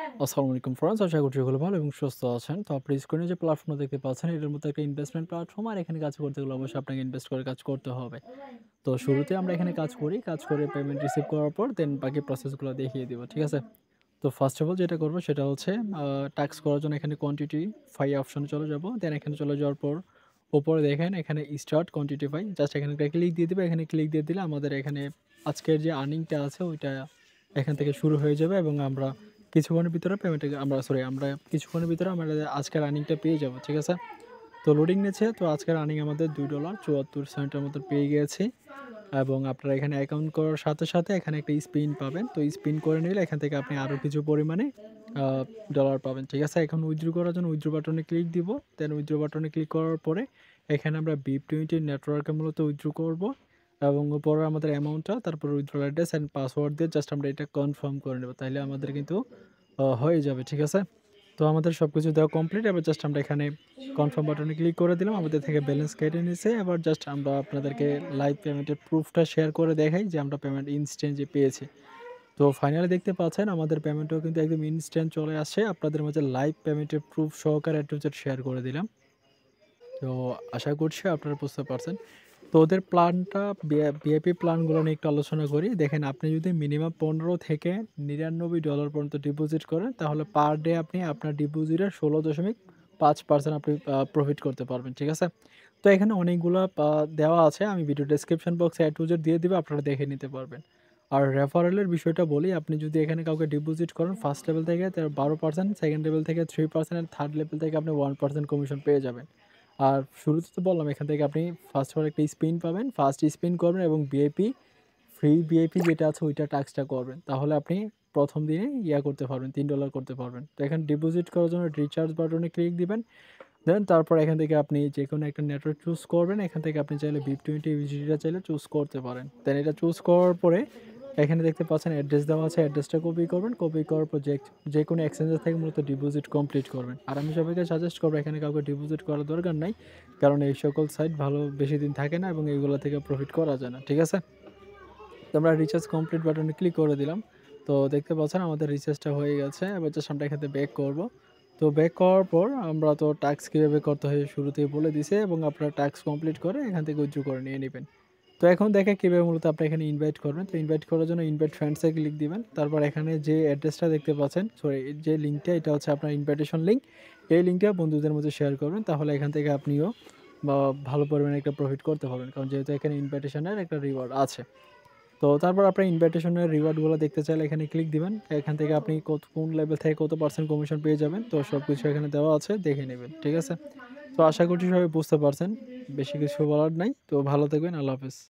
আসসালামু আলাইকুম ফ্রেন্ডস, আশা করছি সকলে ভালো এবং সুস্থ আছেন। তো আপনি স্ক্রিনে যে প্ল্যাটফর্মটা দেখতে পাচ্ছেন, এটার মধ্যে একটা ইনভেস্টমেন্ট প্ল্যাটফর্ম। আর এখানে কাজ করতে গেলে অবশ্যই আপনাকে ইনভেস্ট করে কাজ করতে হবে। তো শুরুতে আমরা এখানে কাজ করি, কাজ করে পেমেন্ট রিসিভ করার পর দেন বাকি প্রসেসগুলো দেখিয়ে দিব, ঠিক আছে? তো ফার্স্ট অফ অল যেটা করবো সেটা হচ্ছে টাস্ক করার জন্য এখানে কোয়ান্টিটি ফাই অপশনে চলে যাব। দেন এখানে চলে যাওয়ার পর উপরে দেখেন এখানে স্টার্ট কোয়ান্টিটিফাই, জাস্ট এখানে একটা ক্লিক দিয়ে দিবে। এখানে ক্লিক দিয়ে দিলে আমাদের এখানে আজকের যে আর্নিংটা আছে ওইটা এখান থেকে শুরু হয়ে যাবে এবং আমরা কিছুক্ষণের ভিতরে আমরা কিছুক্ষণের ভিতরে আমরা আজকের আর্নিংটা পেয়ে যাব, ঠিক আছে? তো লোডিং নিচ্ছে। তো আজকের আর্নিং আমাদের $2.74 মতো পেয়ে গিয়েছি। এবং আপনারা এখানে অ্যাকাউন্ট করার সাথে সাথে এখানে একটা স্পিন পাবেন। তো স্পিন করে নিলে এখান থেকে আপনি আরও কিছু পরিমাণে ডলার পাবেন, ঠিক আছে? এখন উইথড্র করার জন্য উইথড্র বাটনে ক্লিক দিব। দেন উইথড্র বাটনে ক্লিক করার পরে এখানে আমরা BIP20 নেটওয়ার্কে মূলত উইথড্র করব এবং উপরে আমাদের অ্যামাউন্টটা, তারপর উইথড্র অ্যাড্রেস অ্যান্ড পাসওয়ার্ড দিয়ে জাস্ট আমরা এটা কনফার্ম করে নেব। তাইলে আমাদের কিন্তু হয়ে যাবে, ঠিক আছে? তো আমাদের সবকিছু দেওয়া কমপ্লিট। এবার জাস্ট আমরা এখানে কনফার্ম বাটনে ক্লিক করে দিলাম। আমাদের থেকে ব্যালেন্স কেটে নিছে। এবার জাস্ট আমরা আপনাদেরকে লাইভ পেমেন্টের প্রুফটা শেয়ার করে দেখাই যে আমরা পেমেন্ট ইনস্ট্যান্ট যে পেয়েছি। তো ফাইনালি দেখতে পাচ্ছেন আমাদের পেমেন্টও কিন্তু একদম ইনস্ট্যান্ট চলে আসছে। আপনাদের মাঝে লাইভ পেমেন্টের প্রুফ সহকারে A to Z শেয়ার করে দিলাম। তো আশা করছি আপনারা বুঝতে পারছেন। তো ওদের প্ল্যানটা ভিআইপি প্ল্যানগুলো নিয়ে একটু আলোচনা করি। দেখেন, আপনি যদি মিনিমাম 15 থেকে $99 পর্যন্ত ডিপোজিট করেন, তাহলে পার ডে আপনি আপনার ডিপোজিটের 16.5% আপনি প্রফিট করতে পারবেন, ঠিক আছে? তো এখানে অনেকগুলা দেওয়া আছে। আমি ভিডিও ডেসক্রিপশন বক্সে A to Z দিয়ে দিব, আপনারা দেখে নিতে পারবেন। আর রেফারেলের বিষয়টা বলি, আপনি যদি এখানে কাউকে ডিপোজিট করেন ফার্স্ট লেভেল থেকে 12%, সেকেন্ড লেভেল থেকে 3% আর থার্ড লেভেল থেকে আপনি 1% কমিশন পেয়ে যাবেন। আর শুরুতে তো বললাম এখান থেকে আপনি ফার্স্ট অফ অল একটা স্পিন পাবেন। ফার্স্ট স্পিন করবেন এবং ভিআইপি যেটা আছে ওইটা টাস্কটা করবেন। তাহলে আপনি ১ম দিনে করতে পারবেন, $3 করতে পারবেন। তো এখানে ডিপোজিট করার জন্য রিচার্জ বাটনে ক্লিক দিবেন। দেন তারপর এখান থেকে আপনি যেকোনো একটা নেটওয়ার্ক চুজ করবেন। এখান থেকে আপনি চাইলে BIP20 ইউজিডিটা চাইলে চুজ করতে পারেন। দেন এটা চুজ করার পরে এখানে দেখতে পাচ্ছেন অ্যাড্রেস দেওয়া আছে। অ্যাড্রেসটা কপি করবেন। কপি করার পর যেকোনো এক্সচেঞ্জার থেকে মূলত ডিপোজিট কমপ্লিট করবেন। আর আমি সবাইকে সাজেস্ট করবো এখানে কাউকে ডিপোজিট করার দরকার নাই। কারণ এই সকল সাইট ভালো বেশি দিন থাকে না এবং এইগুলো থেকে প্রফিট করা যায় না, ঠিক আছে? তো আমরা রিচার্জ কমপ্লিট বাটনে ক্লিক করে দিলাম। তো দেখতে পাচ্ছেন আমাদের রিচার্জটা হয়ে গেছে। এবার জাস্ট আমরা এখান থেকে ব্যাক করব। তো ব্যাক করার পর আমরা তো টাস্ক কীভাবে করতে হয় শুরুতেই বলে দিছে এবং আপনারা টাস্ক কমপ্লিট করে এখান থেকে উইথড্র করে নিয়ে নেবেন। তো এখন দেখে কীভাবে মূলত আপনি এখানে ইনভাইট করবেন। তো ইনভাইট করার জন্য ইনভাইট ফ্রেন্ডসে ক্লিক দিবেন। তারপর এখানে যে অ্যাড্রেসটা দেখতে পাচ্ছেন, যে লিঙ্কটা, এটা হচ্ছে আপনার ইনভাইটেশন লিঙ্ক। এই লিঙ্কটা বন্ধুদের মধ্যে শেয়ার করবেন। তাহলে এখান থেকে আপনিও বা ভালো পরিমাণে একটা প্রফিট করতে পারবেন। কারণ যেহেতু এখানে ইনভাইটেশনের একটা রিওয়ার্ড আছে। তো তারপর আপনার ইনভাইটেশনের রিওয়ার্ডগুলো দেখতে চাইলে এখানে ক্লিক দিবেন। এখান থেকে আপনি কোন লেভেল থেকে কত পার্সেন্ট কমিশন পেয়ে যাবেন। তো সবকিছু এখানে দেওয়া আছে, দেখে নেবেন, ঠিক আছে? তো আশা করছি সবাই বুঝতে পারছেন। বেশি কিছু বলার নাই। তো ভালো থাকবেন। আল্লাহ হাফেজ।